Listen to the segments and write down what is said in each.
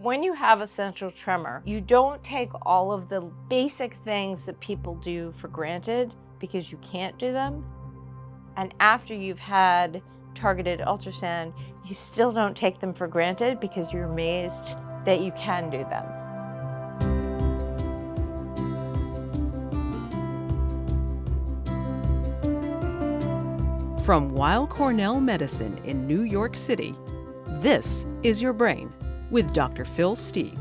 When you have essential tremor, you don't take all of the basic things that people do for granted because you can't do them. And after you've had targeted ultrasound, you still don't take them for granted because you're amazed that you can do them. From Weill Cornell Medicine in New York City, this is Your Brain with Dr. Phil Stieg.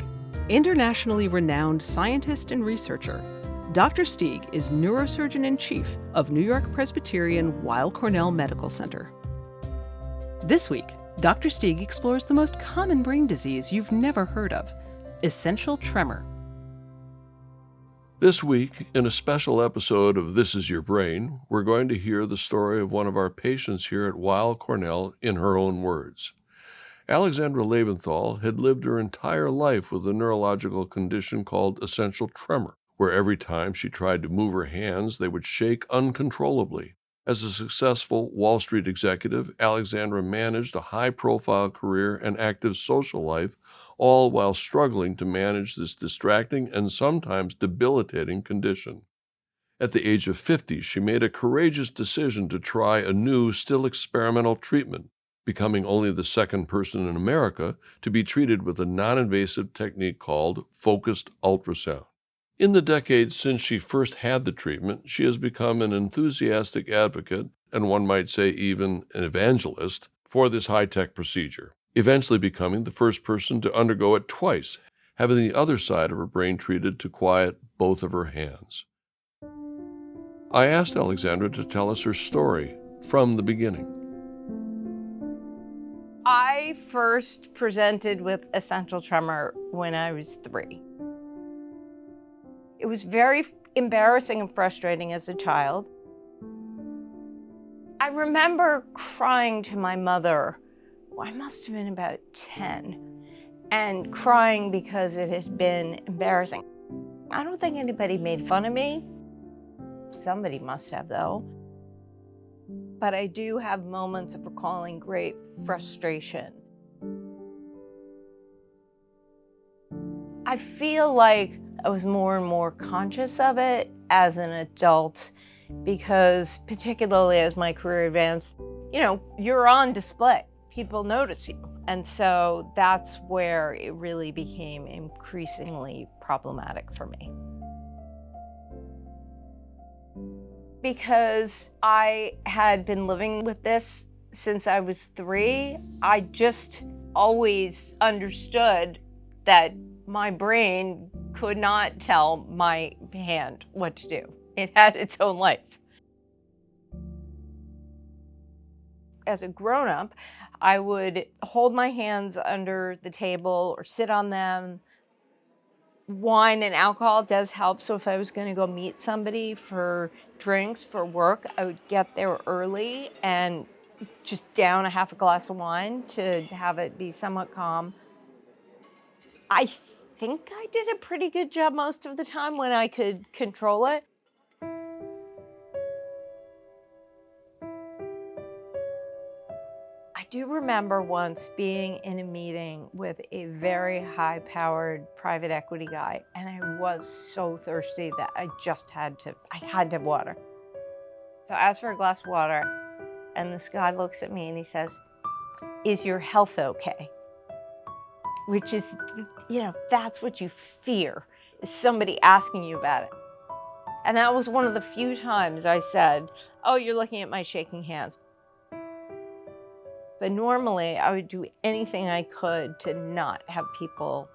Internationally renowned scientist and researcher, Dr. Stieg is Neurosurgeon-in-Chief of New York Presbyterian Weill Cornell Medical Center. This week, Dr. Stieg explores the most common brain disease you've never heard of, essential tremor. This week, in a special episode of This Is Your Brain, we're going to hear the story of one of our patients here at Weill Cornell in her own words. Alexandra Lebenthal had lived her entire life with a neurological condition called essential tremor, where every time she tried to move her hands, they would shake uncontrollably. As a successful Wall Street executive, Alexandra managed a high-profile career and active social life, all while struggling to manage this distracting and sometimes debilitating condition. At the age of 50, she made a courageous decision to try a new, still experimental treatment, becoming only the second person in America to be treated with a non-invasive technique called focused ultrasound. In the decades since she first had the treatment, she has become an enthusiastic advocate, and one might say even an evangelist, for this high-tech procedure, eventually becoming the first person to undergo it twice, having the other side of her brain treated to quiet both of her hands. I asked Alexandra to tell us her story from the beginning. I first presented with essential tremor when I was 3. It was very embarrassing and frustrating as a child. I remember crying to my mother, I must have been about 10, and crying because it had been embarrassing. I don't think anybody made fun of me. Somebody must have, though. But I do have moments of recalling great frustration. I feel like I was more and more conscious of it as an adult because particularly as my career advanced, you're on display. People notice you. And so that's where it really became increasingly problematic for me. Because I had been living with this since I was 3, I just always understood that my brain could not tell my hand what to do. It had its own life. As a grown-up, I would hold my hands under the table or sit on them. Wine and alcohol does help, so if I was going to go meet somebody for drinks, for work, I would get there early and just down a half a glass of wine to have it be somewhat calm. I think I did a pretty good job most of the time when I could control it. I do remember once being in a meeting with a very high-powered private equity guy, and I was so thirsty that I had to have water. So I asked for a glass of water, and this guy looks at me and he says, "Is your health okay?" Which is, that's what you fear, is somebody asking you about it. And that was one of the few times I said, "Oh, you're looking at my shaking hands." But normally, I would do anything I could to not have people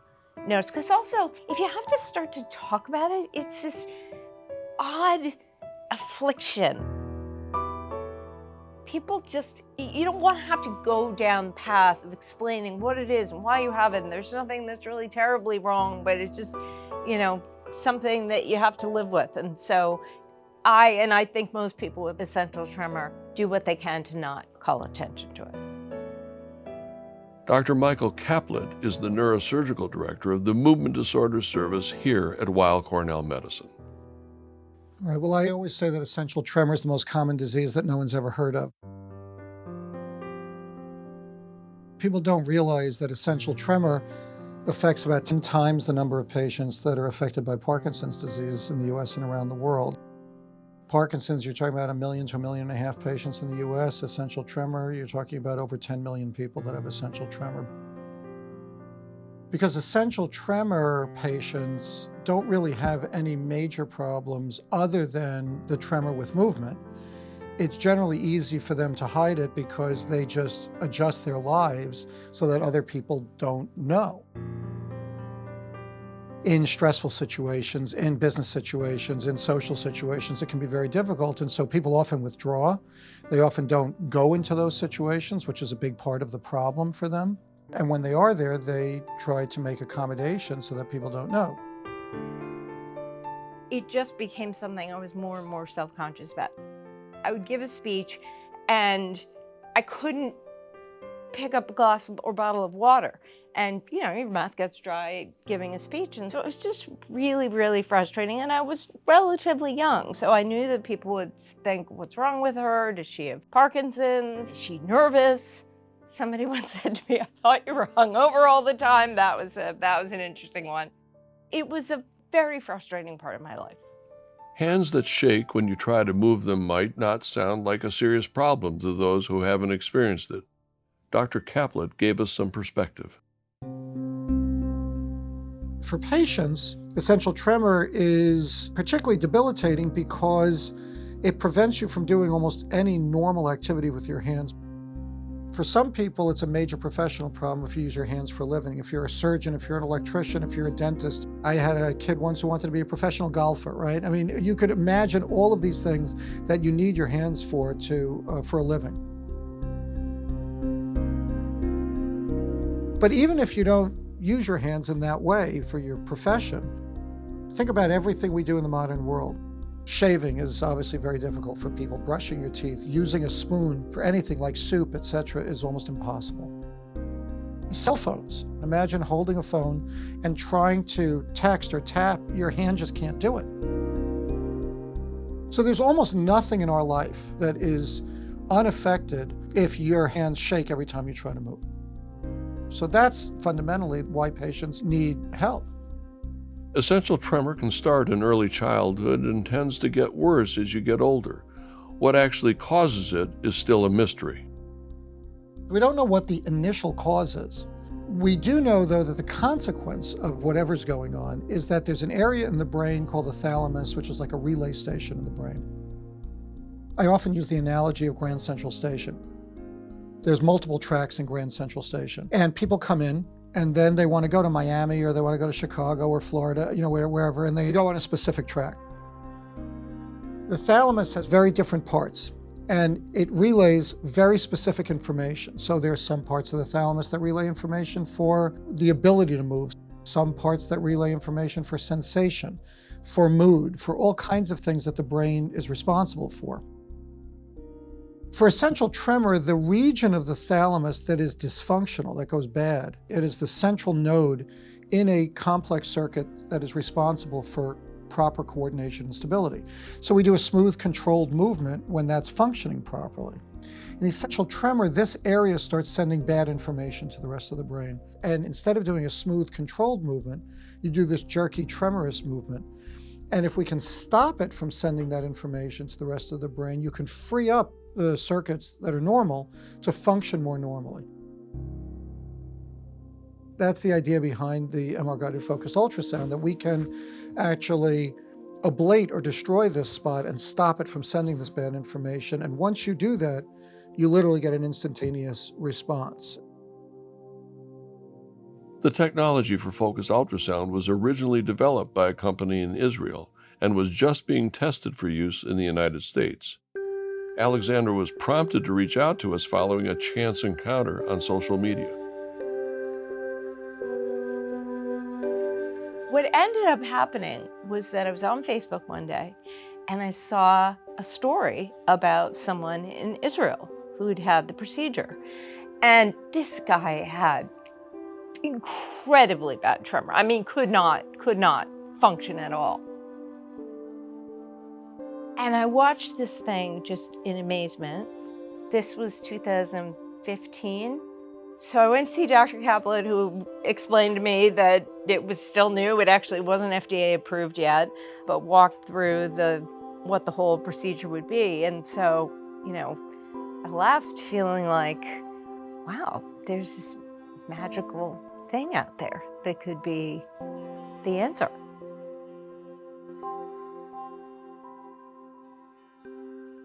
notice. Because also, if you have to start to talk about it, it's this odd affliction. People you don't want to have to go down the path of explaining what it is and why you have it. And there's nothing that's really terribly wrong, but it's just, something that you have to live with. And so I think most people with essential tremor do what they can to not call attention to it. Dr. Michael Caplet is the neurosurgical director of the Movement Disorders Service here at Weill Cornell Medicine. All right, well, I always say that essential tremor is the most common disease that no one's ever heard of. People don't realize that essential tremor affects about 10 times the number of patients that are affected by Parkinson's disease in the US and around the world. Parkinson's, you're talking about 1 million to 1.5 million patients in the US. Essential tremor, you're talking about over 10 million people that have essential tremor. Because essential tremor patients don't really have any major problems other than the tremor with movement. It's generally easy for them to hide it because they just adjust their lives so that other people don't know. In stressful situations, in business situations, in social situations, it can be very difficult. And so people often withdraw. They often don't go into those situations, which is a big part of the problem for them. And when they are there, they try to make accommodations so that people don't know. It just became something I was more and more self-conscious about. I would give a speech and I couldn't pick up a glass or bottle of water. And, your mouth gets dry giving a speech. And so it was just really, really frustrating. And I was relatively young. So I knew that people would think, what's wrong with her? Does she have Parkinson's? Is she nervous? Somebody once said to me, I thought you were hungover all the time. That was an interesting one. It was a very frustrating part of my life. Hands that shake when you try to move them might not sound like a serious problem to those who haven't experienced it. Dr. Caplet gave us some perspective. For patients, essential tremor is particularly debilitating because it prevents you from doing almost any normal activity with your hands. For some people, it's a major professional problem if you use your hands for a living. If you're a surgeon, if you're an electrician, if you're a dentist. I had a kid once who wanted to be a professional golfer, right? I mean, you could imagine all of these things that you need your hands for a living. But even if you don't use your hands in that way for your profession, think about everything we do in the modern world. Shaving is obviously very difficult for people. Brushing your teeth, using a spoon for anything like soup, etc., is almost impossible. Cell phones. Imagine holding a phone and trying to text or tap. Your hand just can't do it. So there's almost nothing in our life that is unaffected if your hands shake every time you try to move. So that's fundamentally why patients need help. Essential tremor can start in early childhood and tends to get worse as you get older. What actually causes it is still a mystery. We don't know what the initial cause is. We do know, though, that the consequence of whatever's going on is that there's an area in the brain called the thalamus, which is like a relay station in the brain. I often use the analogy of Grand Central Station. There's multiple tracks in Grand Central Station, and people come in, and then they want to go to Miami or they want to go to Chicago or Florida, wherever, and they go on a specific track. The thalamus has very different parts, and it relays very specific information. So there's some parts of the thalamus that relay information for the ability to move, some parts that relay information for sensation, for mood, for all kinds of things that the brain is responsible for. For essential tremor, the region of the thalamus that is dysfunctional, that goes bad, it is the central node in a complex circuit that is responsible for proper coordination and stability. So we do a smooth, controlled movement when that's functioning properly. In essential tremor, this area starts sending bad information to the rest of the brain. And instead of doing a smooth, controlled movement, you do this jerky, tremorous movement. And if we can stop it from sending that information to the rest of the brain, you can free up the circuits that are normal to function more normally. That's the idea behind the MR-guided focused ultrasound, that we can actually ablate or destroy this spot and stop it from sending this bad information. And once you do that, you literally get an instantaneous response. The technology for focused ultrasound was originally developed by a company in Israel and was just being tested for use in the United States. Alexandra was prompted to reach out to us following a chance encounter on social media. What ended up happening was that I was on Facebook one day and I saw a story about someone in Israel who'd had the procedure. And this guy had incredibly bad tremor. I mean, could not function at all. And I watched this thing just in amazement. This was 2015. So I went to see Dr. Kaplan, who explained to me that it was still new. It actually wasn't FDA approved yet, but walked through what the whole procedure would be. And so, I left feeling like, wow, there's this magical thing out there that could be the answer.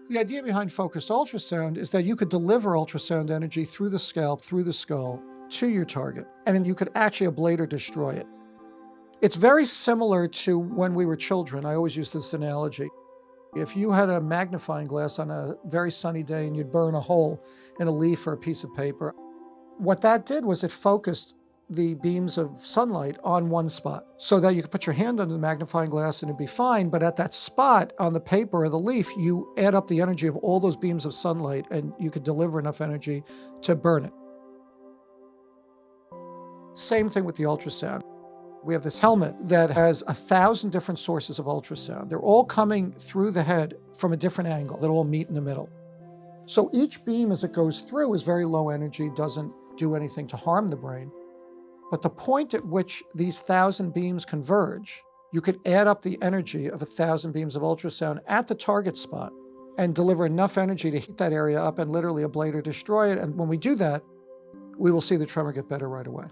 The idea behind focused ultrasound is that you could deliver ultrasound energy through the scalp, through the skull, to your target, and then you could actually ablate or destroy it. It's very similar to when we were children. I always use this analogy. If you had a magnifying glass on a very sunny day and you'd burn a hole in a leaf or a piece of paper, what that did was it focused the beams of sunlight on one spot so that you could put your hand under the magnifying glass and it'd be fine. But at that spot on the paper or the leaf, you add up the energy of all those beams of sunlight and you could deliver enough energy to burn it. Same thing with the ultrasound. We have this helmet that has 1,000 different sources of ultrasound. They're all coming through the head from a different angle that all meet in the middle. So each beam as it goes through is very low energy, doesn't do anything to harm the brain. But the point at which these 1,000 beams converge, you could add up the energy of 1,000 beams of ultrasound at the target spot and deliver enough energy to heat that area up and literally ablate or destroy it. And when we do that, we will see the tremor get better right away.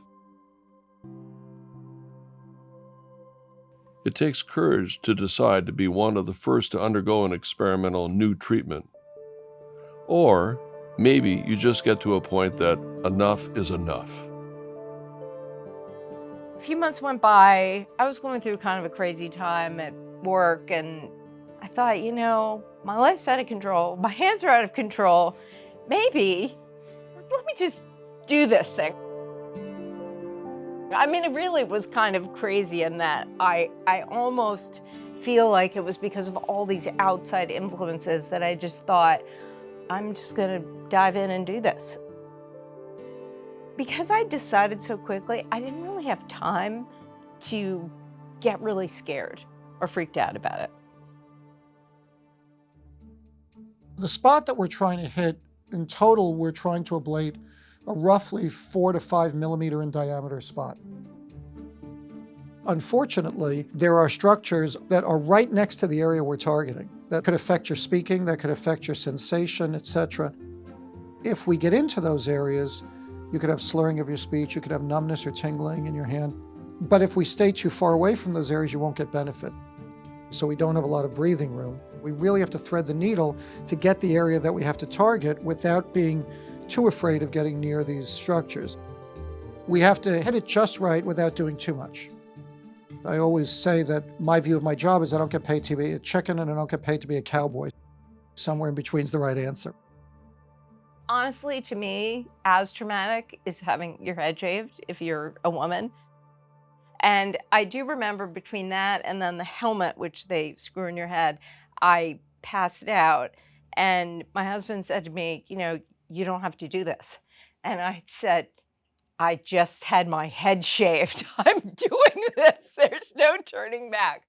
It takes courage to decide to be one of the first to undergo an experimental new treatment. Or maybe you just get to a point that enough is enough. A few months went by. I was going through kind of a crazy time at work, and I thought, my life's out of control. My hands are out of control. Maybe, let me just do this thing. I mean, it really was kind of crazy in that I almost feel like it was because of all these outside influences that I just thought, I'm just gonna dive in and do this. Because I decided so quickly, I didn't really have time to get really scared or freaked out about it. The spot that we're trying to hit, in total, we're trying to ablate a roughly 4 to 5 millimeter in diameter spot. Unfortunately, there are structures that are right next to the area we're targeting that could affect your speaking, that could affect your sensation, etc. If we get into those areas, you could have slurring of your speech, you could have numbness or tingling in your hand. But if we stay too far away from those areas, you won't get benefit. So we don't have a lot of breathing room. We really have to thread the needle to get the area that we have to target without being too afraid of getting near these structures. We have to hit it just right without doing too much. I always say that my view of my job is I don't get paid to be a chicken and I don't get paid to be a cowboy. Somewhere in between is the right answer. Honestly, to me, as traumatic is having your head shaved if you're a woman. And I do remember between that and then the helmet, which they screw in your head, I passed out. And my husband said to me, you don't have to do this. And I said, I just had my head shaved. I'm doing this. There's no turning back.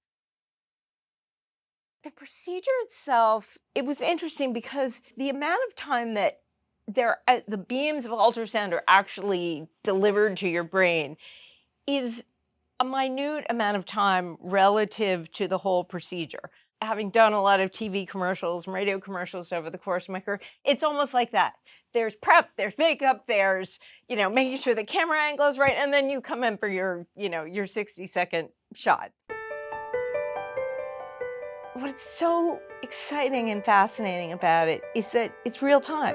The procedure itself, it was interesting because the amount of time that the beams of ultrasound are actually delivered to your brain is a minute amount of time relative to the whole procedure. Having done a lot of TV commercials and radio commercials over the course of my career, it's almost like that. There's prep, there's makeup, there's, making sure the camera angle is right, and then you come in for your 60-second shot. What's so exciting and fascinating about it is that it's real time.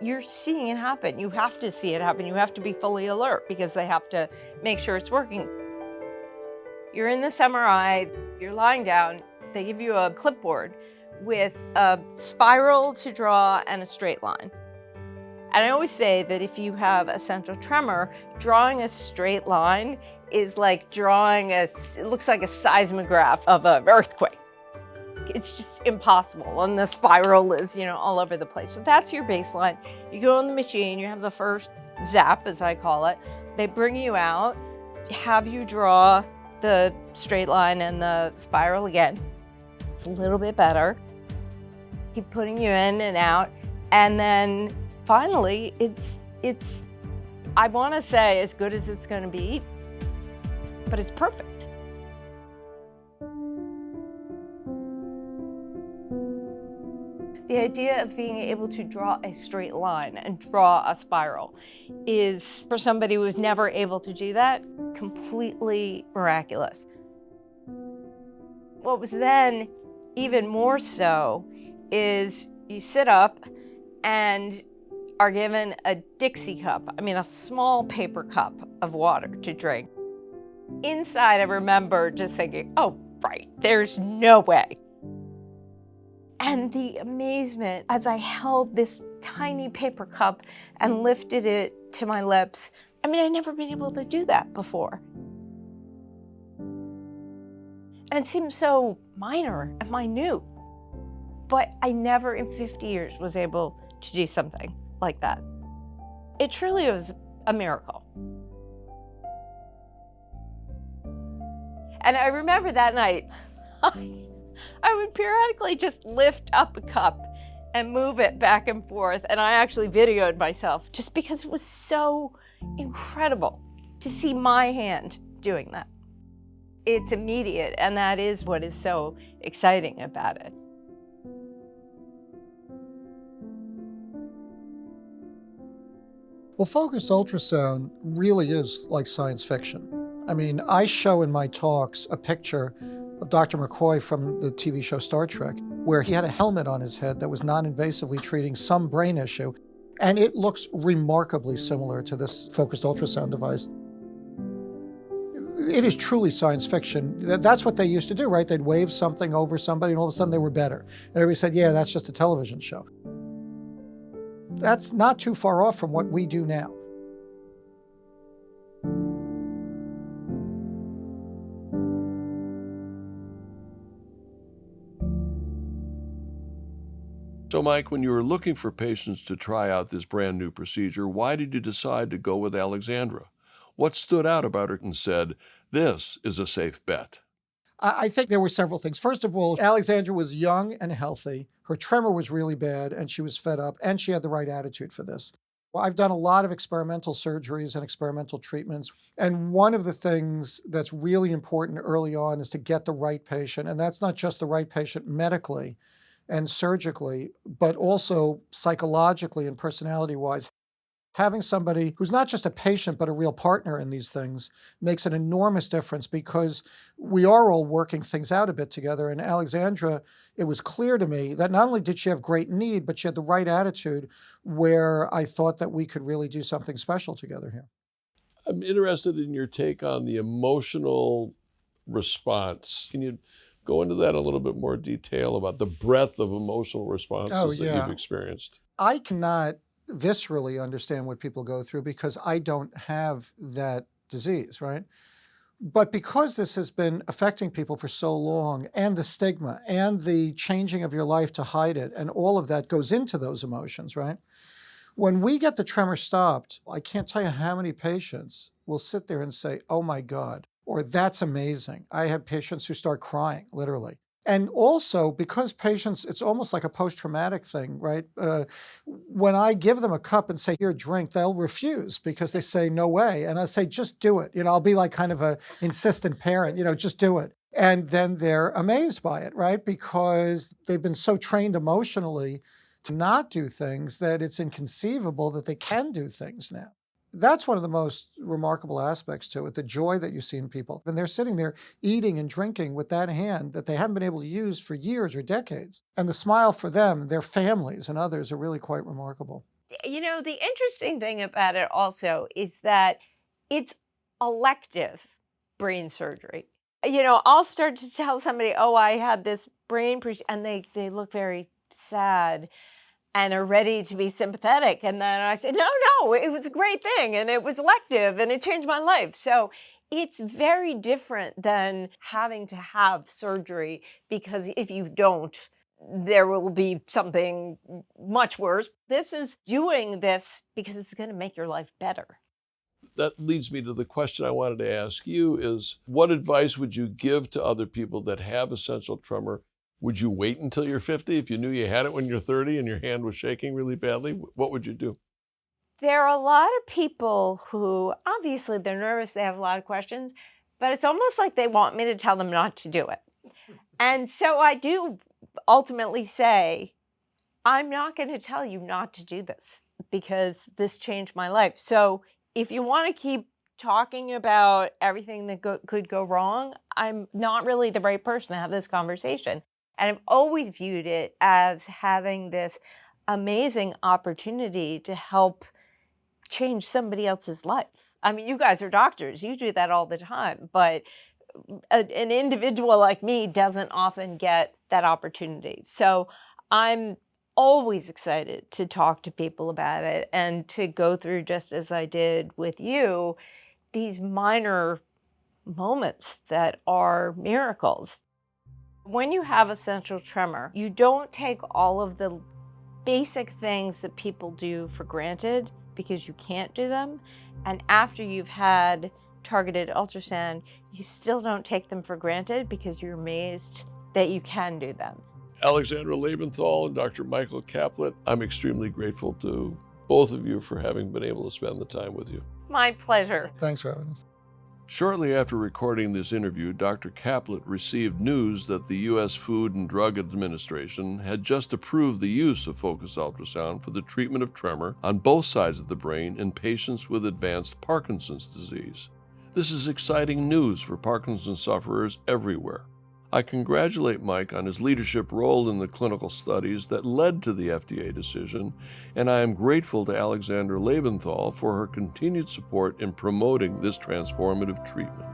You're seeing it happen. You have to see it happen. You have to be fully alert because they have to make sure it's working. You're in this MRI, you're lying down, they give you a clipboard with a spiral to draw and a straight line. And I always say that if you have essential tremor, drawing a straight line is like drawing it looks like a seismograph of an earthquake. It's just impossible, and the spiral is, all over the place. So that's your baseline. You go on the machine, you have the first zap, as I call it. They bring you out, have you draw the straight line and the spiral again. It's a little bit better. Keep putting you in and out, and then finally, it's I want to say as good as it's going to be, but it's perfect. The idea of being able to draw a straight line and draw a spiral is, for somebody who was never able to do that, completely miraculous. What was then even more so is you sit up and are given a Dixie cup, a small paper cup of water to drink. Inside, I remember just thinking, oh, right, there's no way. And the amazement as I held this tiny paper cup and lifted it to my lips. I'd never been able to do that before. And it seemed so minor and minute. But I never in 50 years was able to do something like that. It truly was a miracle. And I remember that night, I would periodically just lift up a cup and move it back and forth. And I actually videoed myself just because it was so incredible to see my hand doing that. It's immediate, and that is what is so exciting about it. Well, focused ultrasound really is like science fiction. I show in my talks a picture of Dr. McCoy from the TV show Star Trek, where he had a helmet on his head that was non-invasively treating some brain issue, and it looks remarkably similar to this focused ultrasound device. It is truly science fiction. That's what they used to do, right? They'd wave something over somebody, and all of a sudden they were better. And everybody said, yeah, that's just a television show. That's not too far off from what we do now. So, Mike, when you were looking for patients to try out this brand new procedure, why did you decide to go with Alexandra? What stood out about her and said, this is a safe bet? I think there were several things. First of all, Alexandra was young and healthy. Her tremor was really bad, and she was fed up, and she had the right attitude for this. Well, I've done a lot of experimental surgeries and experimental treatments, and one of the things that's really important early on is to get the right patient, and that's not just the right patient medically and surgically, but also psychologically and personality-wise. Having somebody who's not just a patient, but a real partner in these things makes an enormous difference, because we are all working things out a bit together. And Alexandra, it was clear to me that not only did she have great need, but she had the right attitude, where I thought that we could really do something special together here. I'm interested in your take on the emotional response. Can you go into that in a little bit more detail about the breadth of emotional responses that you've experienced? I cannot viscerally understand what people go through, because I don't have that disease, right? But because this has been affecting people for so long, and the stigma and the changing of your life to hide it, and all of that goes into those emotions, right? When we get the tremor stopped, I can't tell you how many patients will sit there and say, oh my God, or that's amazing. I have patients who start crying, literally. And also, because patients, it's almost like a post-traumatic thing, right? When I give them a cup and say, here, drink, they'll refuse, because they say, no way. And I say, just do it. I'll be like kind of a insistent parent, just do it. And then they're amazed by it, right? Because they've been so trained emotionally to not do things that it's inconceivable that they can do things now. That's one of the most remarkable aspects to it, the joy that you see in people. And they're sitting there eating and drinking with that hand that they haven't been able to use for years or decades. And the smile for them, their families and others, are really quite remarkable. The interesting thing about it also is that it's elective brain surgery. I'll start to tell somebody, oh, I had this brain procedure, and they look very sad and are ready to be sympathetic. And then I said, no, it was a great thing, and it was elective, and it changed my life. So it's very different than having to have surgery, because if you don't, there will be something much worse. This is doing this because it's going to make your life better. That leads me to the question I wanted to ask you is, what advice would you give to other people that have essential tremor Would you wait until you're 50 if you knew you had it when you're 30 and your hand was shaking really badly? What would you do? There are a lot of people who, obviously, they're nervous, they have a lot of questions, but it's almost like they want me to tell them not to do it. And so I do ultimately say, I'm not going to tell you not to do this because this changed my life. So if you want to keep talking about everything that could go wrong, I'm not really the right person to have this conversation. And I've always viewed it as having this amazing opportunity to help change somebody else's life. I mean, you guys are doctors, you do that all the time, but an individual like me doesn't often get that opportunity. So I'm always excited to talk to people about it and to go through, just as I did with you, these minor moments that are miracles. When you have essential tremor, you don't take all of the basic things that people do for granted because you can't do them. And after you've had targeted ultrasound, you still don't take them for granted because you're amazed that you can do them. Alexandra Lebenthal and Dr. Michael Caplet, I'm extremely grateful to both of you for having been able to spend the time with you. My pleasure. Thanks for having us. Shortly after recording this interview, Dr. Caplet received news that the U.S. Food and Drug Administration had just approved the use of focused ultrasound for the treatment of tremor on both sides of the brain in patients with advanced Parkinson's disease. This is exciting news for Parkinson's sufferers everywhere. I congratulate Mike on his leadership role in the clinical studies that led to the FDA decision, and I am grateful to Alexandra Lebenthal for her continued support in promoting this transformative treatment.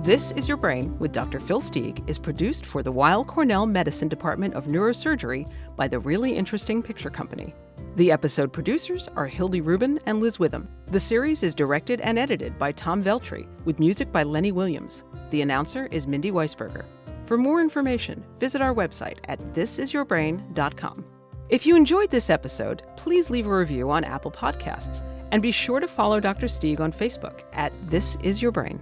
This is Your Brain with Dr. Phil Steig is produced for the Weill Cornell Medicine Department of Neurosurgery by the Really Interesting Picture Company. The episode producers are Hildy Rubin and Liz Witham. The series is directed and edited by Tom Veltri, with music by Lenny Williams. The announcer is Mindy Weisberger. For more information, visit our website at thisisyourbrain.com. If you enjoyed this episode, please leave a review on Apple Podcasts, and be sure to follow Dr. Steig on Facebook at This Is Your Brain.